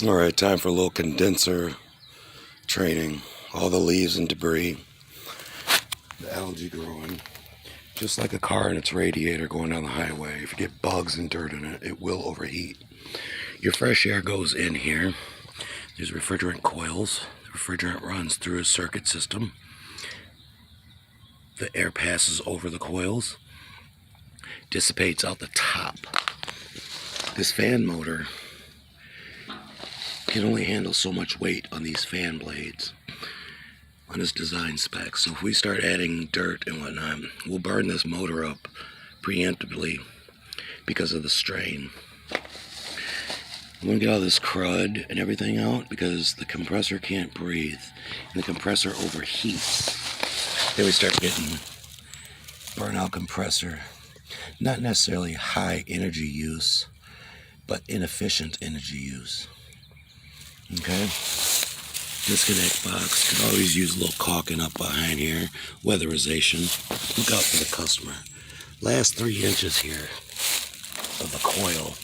All right, time for a little condenser training. All the leaves and debris, the algae growing. Just like a car and its radiator going down the highway, if you get bugs and dirt in it, it will overheat. Your fresh air goes in here. There's refrigerant coils. The refrigerant runs through a circuit system. The air passes over the coils, dissipates out the top. This fan motor can only handle so much weight on these fan blades on its design specs. So if we start adding dirt and whatnot, we'll burn this motor up preemptively because of the strain. I'm going to get all this crud and everything out because the compressor can't breathe and the compressor overheats. Then we start getting burnout compressor. Not necessarily high energy use, but inefficient energy use. Okay? Disconnect box. Could always use a little caulking up behind here. Weatherization. Look out for the customer. Last 3 inches here of the coil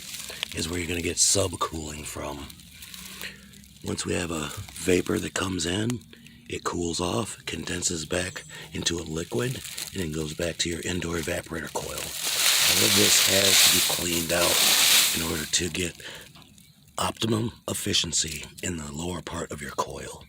is where you're going to get subcooling from. Once we have a vapor that comes in, it cools off, condenses back into a liquid, and then goes back to your indoor evaporator coil. All of this has to be cleaned out in order to get optimum efficiency in the lower part of your coil.